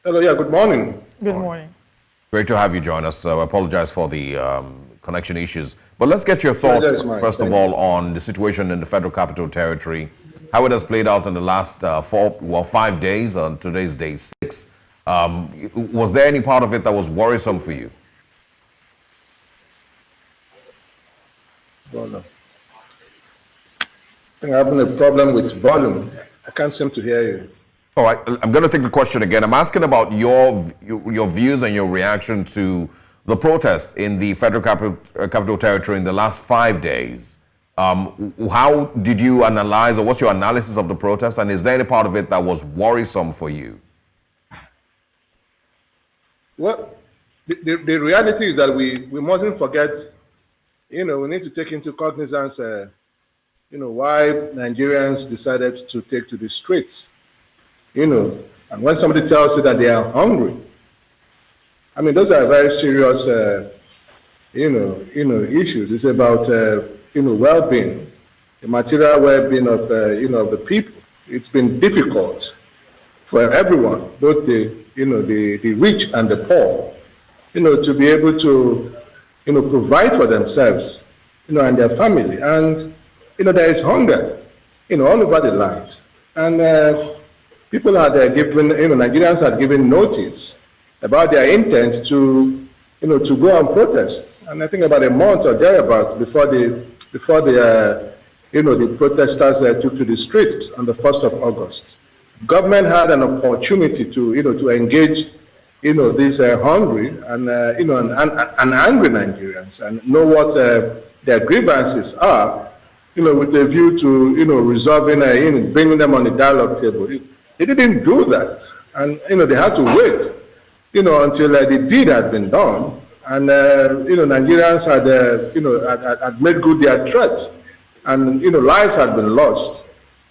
Hello, yeah, good morning. Good morning. Great to have you join us. I apologize for the connection issues. But let's get your thoughts, first of all, on the situation in the Federal Capital Territory, how it has played out in the last 5 days, on today's day 6. Was there any part of it that was worrisome for you? Well, I think I'm having a problem with volume. I can't seem to hear you. All right, I'm going to take the question again. I'm asking about your views and your reaction to the protests in the Federal Capital Territory in the last 5 days. How did you analyze, or what's your analysis of the protest, and is there any part of it that was worrisome for you? Well, the reality is that we mustn't forget, we need to take into cognizance, why Nigerians decided to take to the streets. And when somebody tells you that they are hungry, I mean, those are very serious, issues. It's about, well-being, the material well-being of, the people. It's been difficult for everyone, both the rich and the poor, to be able to, provide for themselves, and their family. And, there is hunger, all over the land. And, people had given, Nigerians had given notice about their intent to, to go and protest. And I think about a month or thereabout before the protesters took to the streets on the 1st of August. Government had an opportunity to, to engage, these hungry and, and angry Nigerians and know what their grievances are, with a view to, resolving, bringing them on the dialogue table. They didn't do that, and they had to wait, until the deed had been done, and Nigerians had, had made good their threat, and lives had been lost,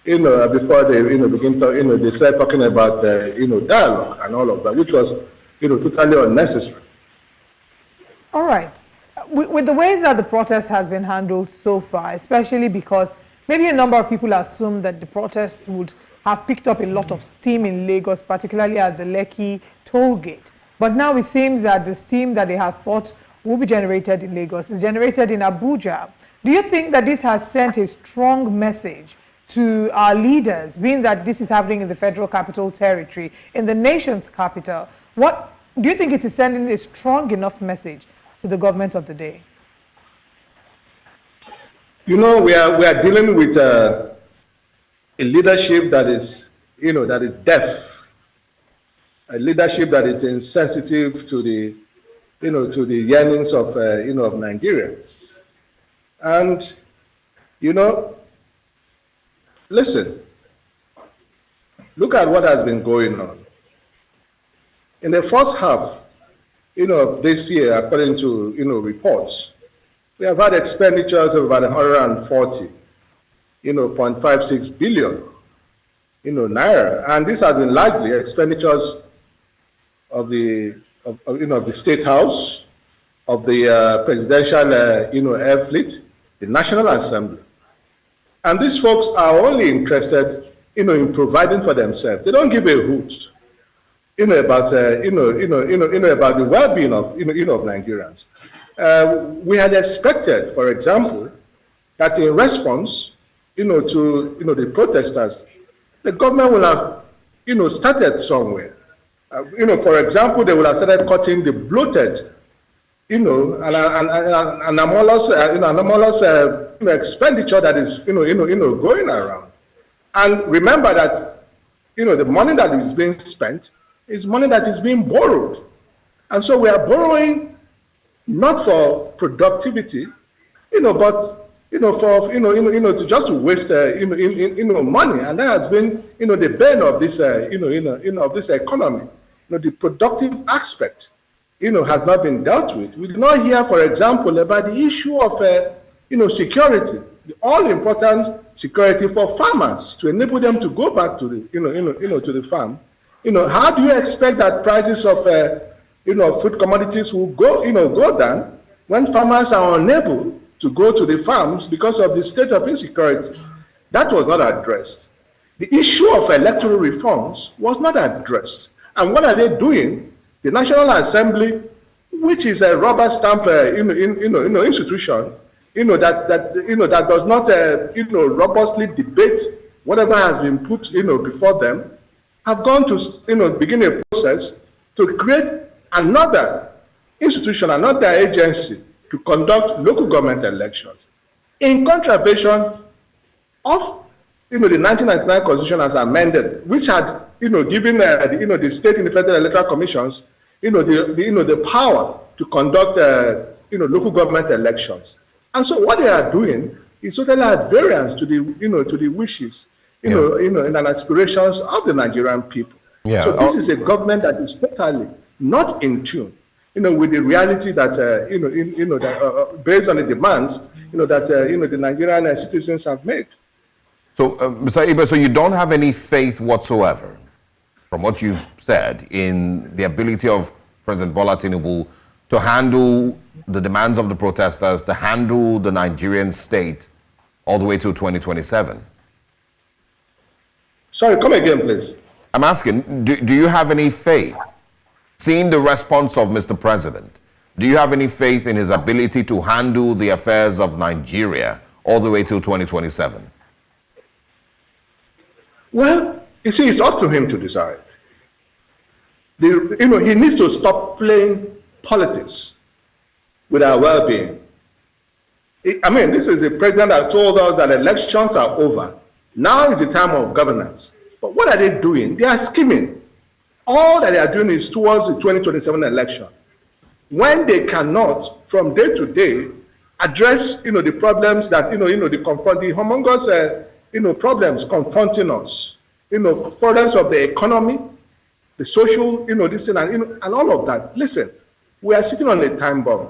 before they begin to they started talking about dialogue and all of that, which was totally unnecessary. All right, with the way that the protest has been handled so far, especially because maybe a number of people assume that the protests would have picked up a lot of steam in Lagos, particularly at the Lekki toll gate. But now it seems that the steam that they have thought will be generated in Lagos is generated in Abuja. Do you think that this has sent a strong message to our leaders, being that this is happening in the Federal Capital Territory, in the nation's capital? What do you think it is sending a strong enough message to the government of the day? We are dealing with a leadership that is, that is deaf, a leadership that is insensitive to the, to the yearnings of, of Nigerians. And, listen, look at what has been going on. In the first half, of this year, according to, reports, we have had expenditures of about 140, 0.56 billion, naira, and these have been largely expenditures of the, of the State House, of the presidential, air fleet, the National Assembly, and these folks are only interested, in providing for themselves. They don't give a hoot, about, about the well-being of, of Nigerians. We had expected, for example, that in response, to, the protesters, the government will have, started somewhere. For example, they would have started cutting the bloated, anomalous, expenditure that is, going around. And remember that, the money that is being spent is money that is being borrowed. And so we are borrowing not for productivity, but for to just waste money, and that has been the bane of this of this economy. The productive aspect has not been dealt with. We did not hear, for example, about the issue of security, the all important security for farmers to enable them to go back to the to the farm. How do you expect that prices of food commodities will go down when farmers are unable to go to the farms because of the state of insecurity? That was not addressed. The issue of electoral reforms was not addressed. And what are they doing? The National Assembly, which is a rubber stamp institution, that does not robustly debate whatever has been put before them, have gone to begin a process to create another institution, another agency to conduct local government elections in contravention of the 1999 Constitution as amended, which had given the state independent electoral commissions the power to conduct local government elections. And so what they are doing is totally at variance to the wishes and aspirations of the Nigerian people. Yeah. So this is a government that is totally not in tune with the reality that based on the demands that the Nigerian citizens have made. So, Mr. Ibe, so you don't have any faith whatsoever, from what you've said, in the ability of President Bola Tinubu to handle the demands of the protesters, to handle the Nigerian state all the way to 2027? Sorry, come again, please. I'm asking, do you have any faith, seeing the response of Mr. President, do you have any faith in his ability to handle the affairs of Nigeria all the way till 2027? Well, you see, it's up to him to decide. He needs to stop playing politics with our well-being. I mean, this is the president that told us that elections are over. Now is the time of governance. But what are they doing? They are scheming. All that they are doing is towards the 2027 election. When they cannot, from day to day, address, the problems that, they confront, the humongous, problems confronting us, problems of the economy, the social, this thing, and all of that. Listen, we are sitting on a time bomb.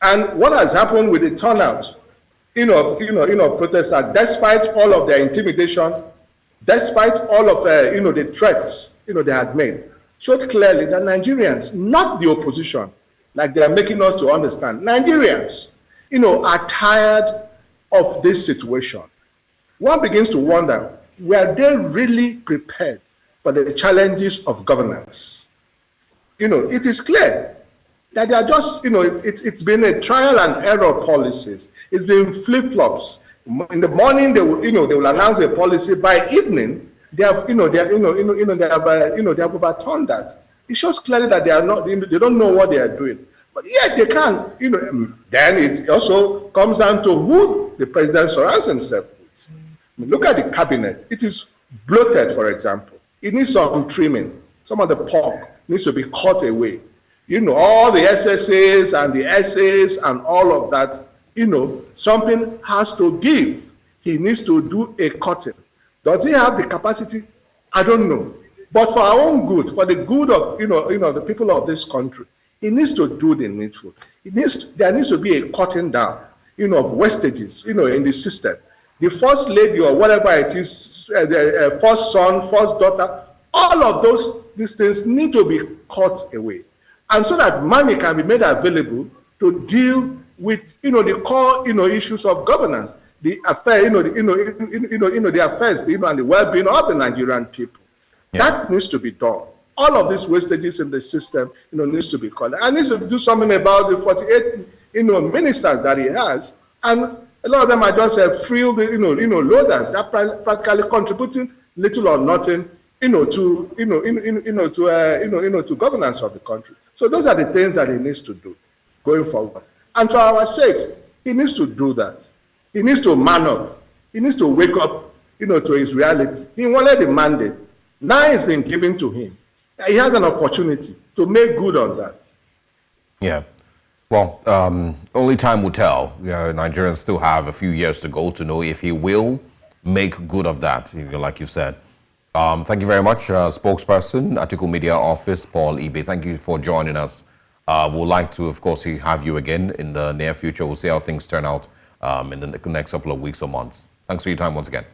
And what has happened with the turnout, protesters, despite all of their intimidation, despite all of, the threats, they had made, showed clearly that Nigerians, not the opposition, like they are making us to understand, Nigerians, are tired of this situation. One begins to wonder, were they really prepared for the challenges of governance? It is clear that they are just, it's been a trial and error policies. It's been flip-flops. In the morning, they will announce a policy. By evening, they have, they have overturned that. It shows clearly that they are not, they don't know what they are doing. But yet they can, then it also comes down to who the president surrounds himself with. I mean, look at the cabinet. It is bloated, for example. It needs some trimming. Some of the pork needs to be cut away. All the SSAs and the SAs and all of that, something has to give. He needs to do a cutting. Does he have the capacity? I don't know. But for our own good, for the good of, the people of this country, he needs to do the needful. There needs to be a cutting down, of wastages, in the system. The first lady or whatever it is, the first son, first daughter, all of these things need to be cut away. And so that money can be made available to deal with, the core, issues of governance, the affair, the affairs, and the well-being of the Nigerian people. Yeah. That needs to be done. All of these wastages in the system, needs to be cut. And needs to do something about the 48, ministers that he has, and a lot of them are just free, loaders that practically contributing little or nothing, to governance of the country. So those are the things that he needs to do going forward. And for our sake, he needs to do that. He needs to man up. He needs to wake up, to his reality. He wanted the mandate. Now it's been given to him. He has an opportunity to make good on that. Yeah. Well, only time will tell. Nigerians still have a few years to go to know if he will make good of that, like you said. Thank you very much, spokesperson, Atiku Media Office, Paul Ibe. Thank you for joining us. We'd like to, of course, have you again in the near future. We'll see how things turn out in the next couple of weeks or months. Thanks for your time once again.